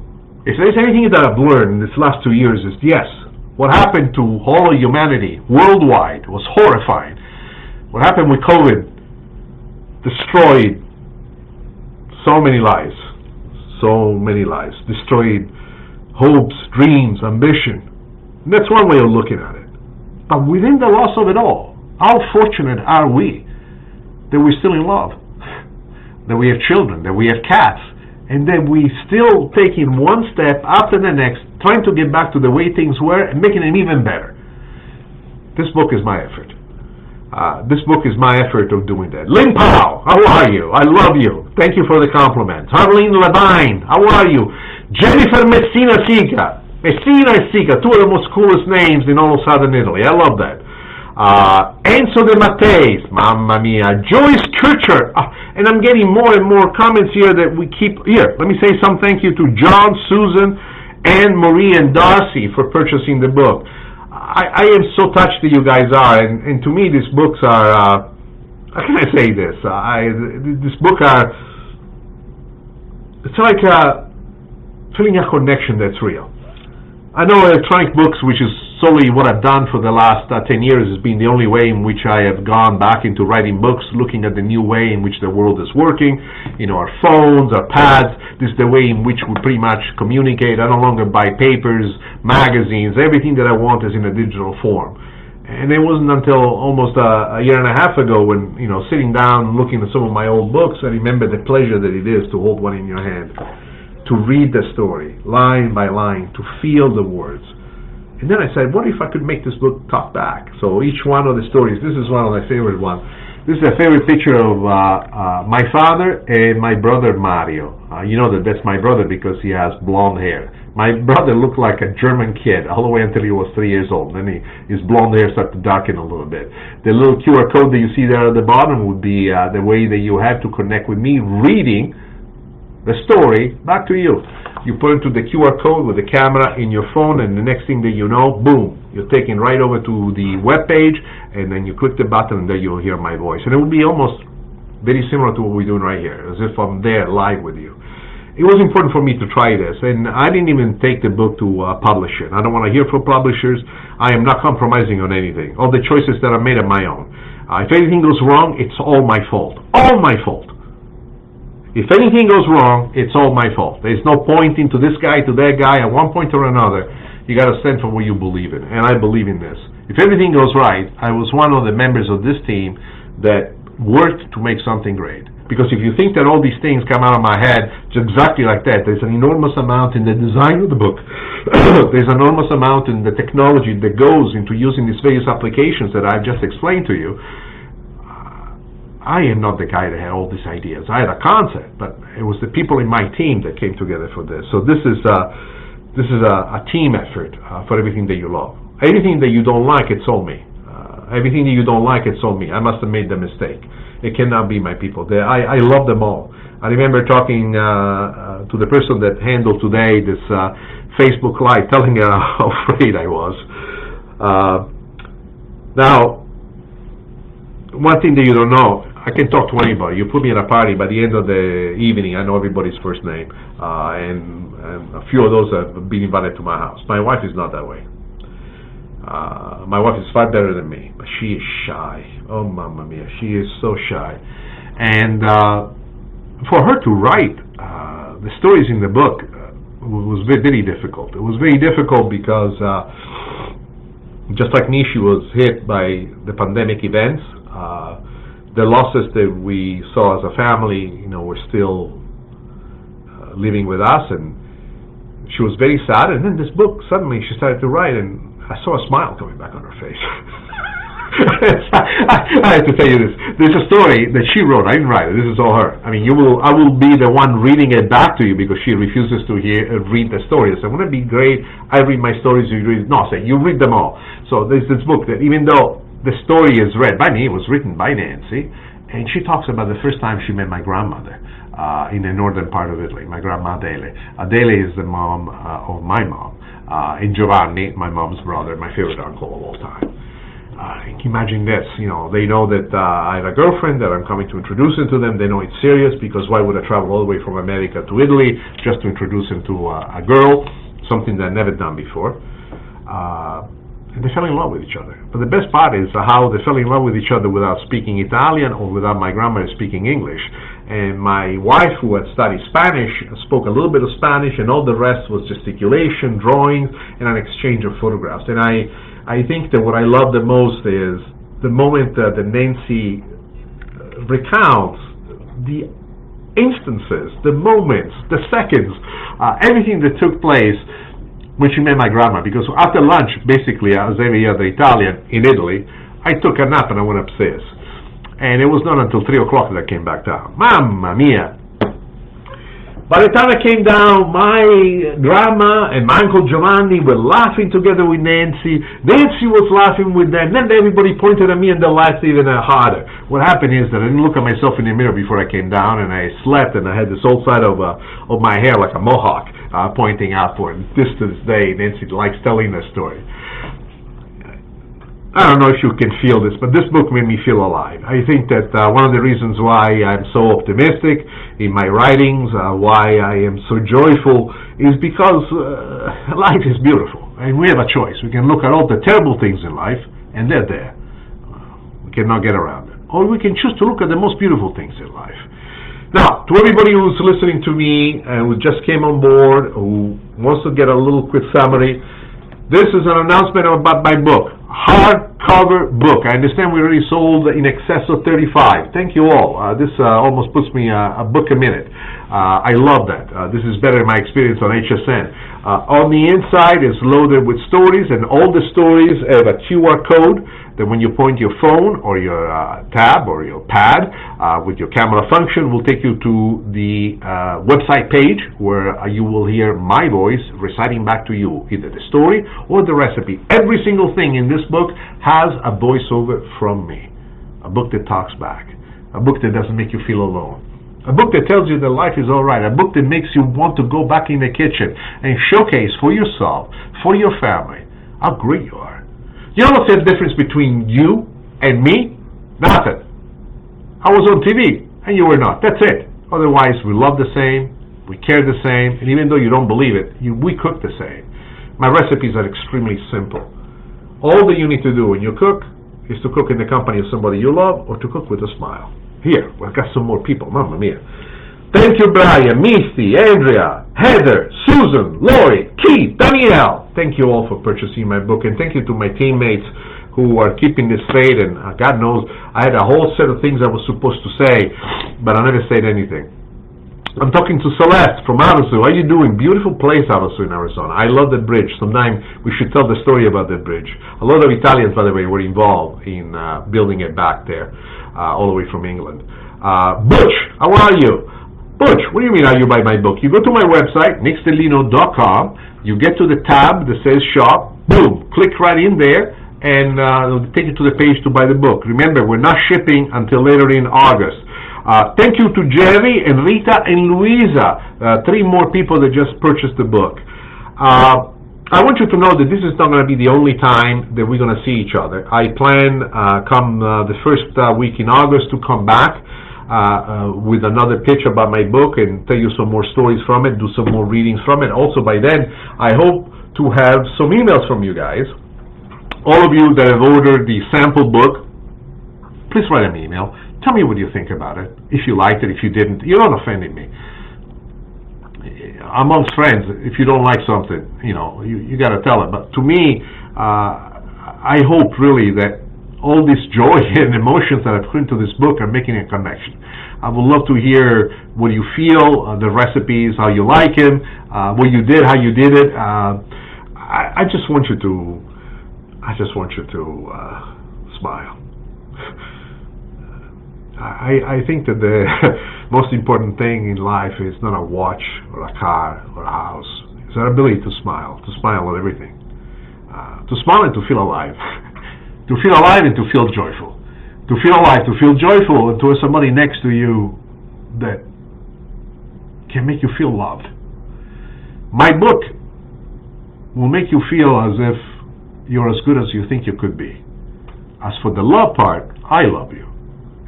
Speaker 1: If there's anything that I've learned in these last 2 years is, yes, what happened to all of humanity worldwide was horrifying. What happened with COVID destroyed so many lives, destroyed hopes, dreams, ambition. And that's one way of looking at it. But within the loss of it all, how fortunate are we that we're still in love, that we have children, that we have cats, and that we still taking one step after the next, trying to get back to the way things were and making them even better. This book is my effort. This book is my effort of doing that. Lynn Powell, how are you? I love you. Thank you for the compliment. Harleen Levine, how are you? Jennifer Messina Sica, 2 of the most coolest names in all of Southern Italy. I love that. Enzo De Matteis, mamma mia. Joyce Kircher, and I'm getting more and more comments here that we keep here. Let me say some thank you to John, Susan, and Marie and Darcy for purchasing the book. I am so touched that you guys are, and to me these books are, how can I say this? This book are, it's like feeling a connection that's real. I know electronic books, which is solely what I've done for the last 10 years, has been the only way in which I have gone back into writing books, looking at the new way in which the world is working. You know, our phones, our pads, this is the way in which we pretty much communicate. I no longer buy papers, magazines, everything that I want is in a digital form. And it wasn't until almost a year and a half ago when, you know, sitting down and looking at some of my old books, I remember the pleasure that it is to hold one in your hand. to read the story, line by line, to feel the words. And then I said, what if I could make this book talk back? So each one of the stories, this is one of my favorite ones. This is a favorite picture of my father and my brother Mario. You know that's my brother because he has blonde hair. My brother looked like a German kid all the way until he was 3 years old. Then his blonde hair started to darken a little bit. The little QR code that you see there at the bottom would be the way that you have to connect with me reading the story back to you. You put into the QR code with the camera in your phone, and the next thing that you know, boom, you're taken right over to the web page, and then you click the button, and there you'll hear my voice. And it will be almost very similar to what we're doing right here, as if I'm there live with you. It was important for me to try this, and I didn't even take the book to publish it. I don't want to hear from publishers. I am not compromising on anything. All the choices that I made are my own. If anything goes wrong, it's all my fault. All my fault. If anything goes wrong, it's all my fault. There's no pointing to this guy, to that guy. At one point or another, you got to stand for what you believe in, and I believe in this. If everything goes right, I was one of the members of this team that worked to make something great. Because if you think that all these things come out of my head just exactly like that, there's an enormous amount in the design of the book. There's an enormous amount in the technology that goes into using these various applications that I've just explained to you. I am not the guy that had all these ideas. I had a concept, but it was the people in my team that came together for this. So this is a team effort for everything that you love. Everything that you don't like, it's all me. Everything that you don't like, it's all me. I must have made the mistake. It cannot be my people. I love them all. I remember talking to the person that handled today this Facebook Live, telling her how afraid I was. Now, one thing that you don't know, I can talk to anybody. You put me at a party, by the end of the evening, I know everybody's first name. And a few of those have been invited to my house. My wife is not that way. My wife is far better than me, but she is shy. Oh, mamma mia, she is so shy. And for her to write the stories in the book was very difficult. It was very difficult because just like me, she was hit by the pandemic events. The losses that we saw as a family, were still living with us, and she was very sad. And then this book, suddenly she started to write, and I saw a smile coming back on her face. I have to tell you this. There's a story that she wrote. I didn't write it. This is all her. I mean, I will be the one reading it back to you because she refuses to read the stories. I want to be great. I read my stories. You read. No, I say you read them all. So there's this book that, even though the story is read by me, it was written by Nancy, and she talks about the first time she met my grandmother in the northern part of Italy. My grandma Adele. Adele is the mom of my mom, and Giovanni, my mom's brother, my favorite uncle of all time. Imagine this, they know that I have a girlfriend that I'm coming to introduce them to them. They know it's serious, because why would I travel all the way from America to Italy just to introduce them to a girl, something that I've never done before. And they fell in love with each other. But the best part is how they fell in love with each other without speaking Italian or without my grandmother speaking English. And my wife, who had studied Spanish, spoke a little bit of Spanish, and all the rest was gesticulation, drawings, and an exchange of photographs. And I think that what I love the most is the moment that Nancy recounts the instances, the moments, the seconds, everything that took place when she met my grandma. Because after lunch, basically, as every other Italian in Italy, I took a nap and I went upstairs. And it was not until 3 o'clock that I came back down. Mamma mia! By the time I came down, my grandma and my Uncle Giovanni were laughing together with Nancy. Nancy was laughing with them. Then everybody pointed at me and they laughed even harder. What happened is that I didn't look at myself in the mirror before I came down, and I slept, and I had this whole side of my hair like a mohawk pointing outward. And to this day, Nancy likes telling that story. I don't know if you can feel this, but this book made me feel alive. I think that one of the reasons why I'm so optimistic in my writings, why I am so joyful, is because life is beautiful, and we have a choice. We can look at all the terrible things in life, and they're there. We cannot get around it. Or we can choose to look at the most beautiful things in life. Now, to everybody who's listening to me and who just came on board, who wants to get a little quick summary, This is an announcement about my book, hardcover book. I understand we already sold in excess of 35. Thank you all. This almost puts me a book a minute. I love that. This is better than my experience on HSN. On the inside is loaded with stories, and all the stories have a QR code that when you point your phone or your tab or your pad with your camera function will take you to the website page where you will hear my voice reciting back to you either the story or the recipe. Every single thing in this book has a voiceover from me, a book that talks back, a book that doesn't make you feel alone, a book that tells you that life is all right, a book that makes you want to go back in the kitchen and showcase for yourself, for your family, how great you are. You know what's the difference between you and me? Nothing. I was on TV and you were not. That's it. Otherwise, we love the same, we care the same, and even though you don't believe it, we cook the same. My recipes are extremely simple. All that you need to do when you cook is to cook in the company of somebody you love or to cook with a smile. Here, we've got some more people. Mamma mia. Thank you, Brian, Misty, Andrea, Heather, Susan, Lori, Keith, Danielle. Thank you all for purchasing my book, and thank you to my teammates who are keeping this straight. And God knows, I had a whole set of things I was supposed to say, but I never said anything. I'm talking to Celeste from Havasu. How are you doing? Beautiful place, Havasu in Arizona. I love that bridge. Sometime we should tell the story about that bridge. A lot of Italians, by the way, were involved in building it back there, all the way from England. Butch, how are you? Butch, what do you mean are you buy my book? You go to my website, nickstellino.com, you get to the tab that says shop, boom, click right in there, and it'll take you to the page to buy the book. Remember, we're not shipping until later in August. Thank you to Jerry and Rita and Luisa, 3 more people that just purchased the book. I want you to know that this is not going to be the only time that we're going to see each other. I plan come the first week in August to come back with another pitch about my book and tell you some more stories from it, do some more readings from it. Also by then, I hope to have some emails from you guys. All of you that have ordered the sample book, please write an email. Tell me what you think about it. If you liked it, if you didn't, you're not offending me. Amongst friends, if you don't like something, you got to tell it. But to me, I hope really that all this joy and emotions that I've put into this book are making a connection. I would love to hear what you feel, the recipes, how you like them, what you did, how you did it. I just want you to smile. I think that the most important thing in life is not a watch or a car or a house. It's our ability to smile at everything, to smile and to feel alive. To feel alive and to feel joyful. To feel alive, to feel joyful, and to have somebody next to you that can make you feel loved. My book will make you feel as if you're as good as you think you could be. As for the love part, I love you.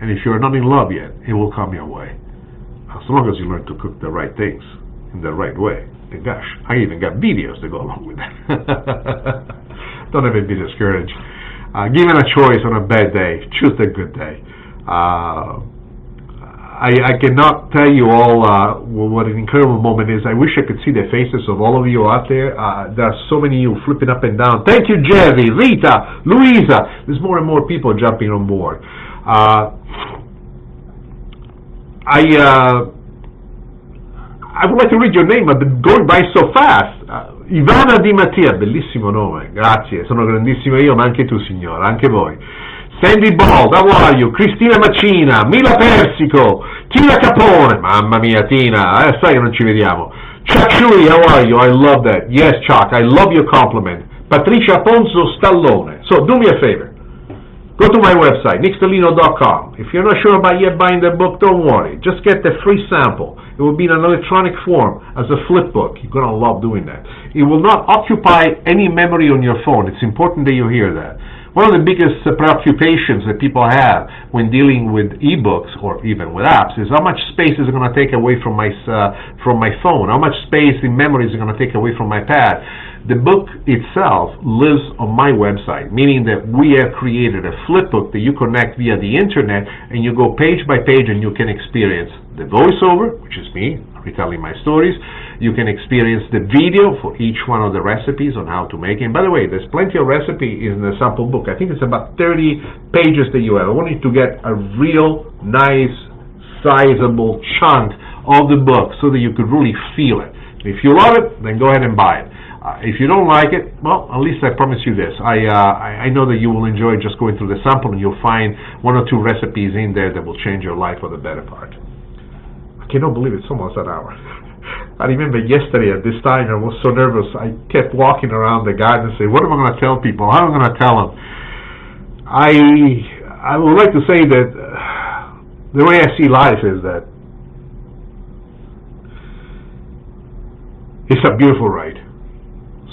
Speaker 1: And if you're not in love yet, it will come your way. As long as you learn to cook the right things in the right way. And gosh, I even got videos to go along with that. Don't ever be discouraged. Given a choice on a bad day, choose the good day. I cannot tell you all what an incredible moment is. I wish I could see the faces of all of you out there. There are so many of you flipping up and down. Thank you, Jerry, Rita, Louisa. There's more and more people jumping on board. I would like to read your name, but going by so fast. Ivana Di Mattia, bellissimo nome, grazie, sono grandissimo io, ma anche tu signora, anche voi. Sandy Bald, how are you? Cristina Macina, Mila Persico, Tina Capone, mamma mia Tina, sai che non ci vediamo. Chuck Shui, how are you? I love that. Yes, Chuck, I love your compliment. Patricia Ponzo Stallone. So do me a favor. Go to my website, nickstellino.com. If you're not sure about yet buying the book, don't worry. Just get the free sample. It will be in an electronic form as a flip book. You're going to love doing that. It will not occupy any memory on your phone. It's important that you hear that. One of the biggest preoccupations that people have when dealing with ebooks or even with apps is how much space is it going to take away from my phone? How much space in memory is it going to take away from my pad? The book itself lives on my website, meaning that we have created a flip book that you connect via the internet, and you go page by page and you can experience the voiceover, which is me retelling my stories. You can experience the video for each one of the recipes on how to make it. And by the way, there's plenty of recipe in the sample book. I think it's about 30 pages that you have. I want you to get a real nice, sizable chunk of the book so that you could really feel it. If you love it, then go ahead and buy it. If you don't like it, well, at least I promise you this. I know that you will enjoy just going through the sample, and you'll find one or two recipes in there that will change your life for the better part. I cannot believe it's almost an hour. I remember yesterday at this time, I was so nervous. I kept walking around the garden and saying, what am I going to tell people? How am I going to tell them? I would like to say that the way I see life is that it's a beautiful ride.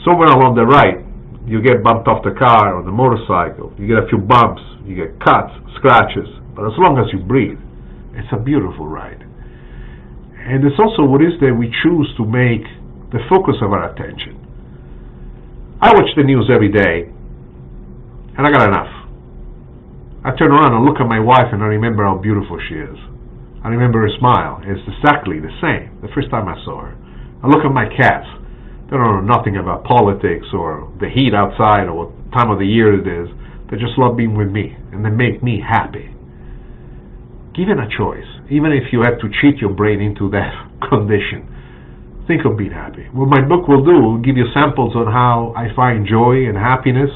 Speaker 1: Somewhere along the right, you get bumped off the car or the motorcycle. You get a few bumps, you get cuts, scratches. But as long as you breathe, it's a beautiful ride. And it's also what is that we choose to make the focus of our attention. I watch the news every day, and I got enough. I turn around and look at my wife, and I remember how beautiful she is. I remember her smile. It's exactly the same the first time I saw her. I look at my cats. They don't know nothing about politics or the heat outside or what time of the year it is. They just love being with me, and they make me happy. Given a choice, even if you have to cheat your brain into that condition, think of being happy. What my book will do will give you samples on how I find joy and happiness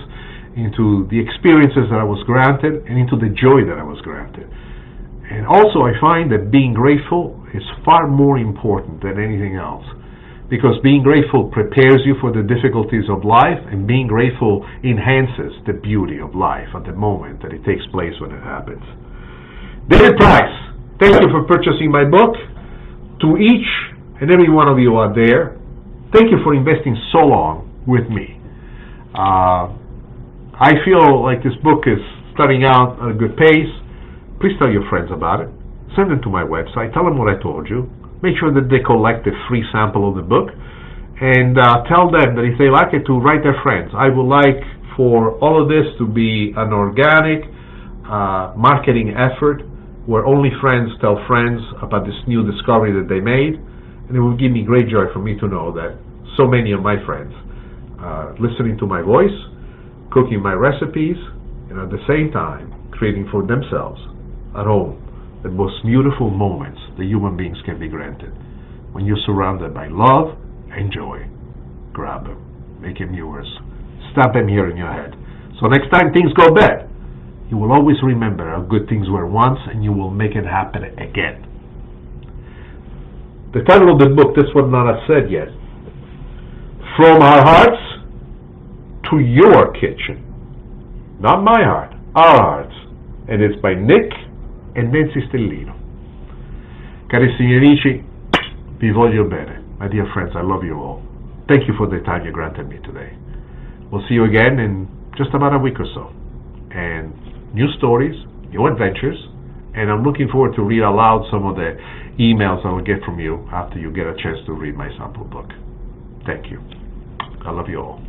Speaker 1: into the experiences that I was granted and into the joy that I was granted. And also I find that being grateful is far more important than anything else. Because being grateful prepares you for the difficulties of life, and being grateful enhances the beauty of life at the moment that it takes place when it happens. David Price, thank you for purchasing my book. To each and every one of you out there, thank you for investing so long with me. I feel like this book is starting out at a good pace. Please tell your friends about it. Send them to my website. Tell them what I told you. Make sure that they collect a free sample of the book, and tell them that if they like it, to write their friends. I would like for all of this to be an organic marketing effort where only friends tell friends about this new discovery that they made, and it will give me great joy for me to know that so many of my friends are listening to my voice, cooking my recipes, and at the same time creating for themselves at home the most beautiful moments that human beings can be granted. When you're surrounded by love and joy, grab them, make them yours, stop them here in your head. So next time things go bad, you will always remember how good things were once, and you will make it happen again. The title of the book, this one not said yet, From Our Hearts to Your Kitchen. Not my heart, our hearts. And it's by Nick and Nancy Stellino. Carissimi amici, vi voglio bene. My dear friends, I love you all. Thank you for the time you granted me today. We'll see you again in just about a week or so. And new stories, new adventures, and I'm looking forward to read aloud some of the emails I will get from you after you get a chance to read my sample book. Thank you. I love you all.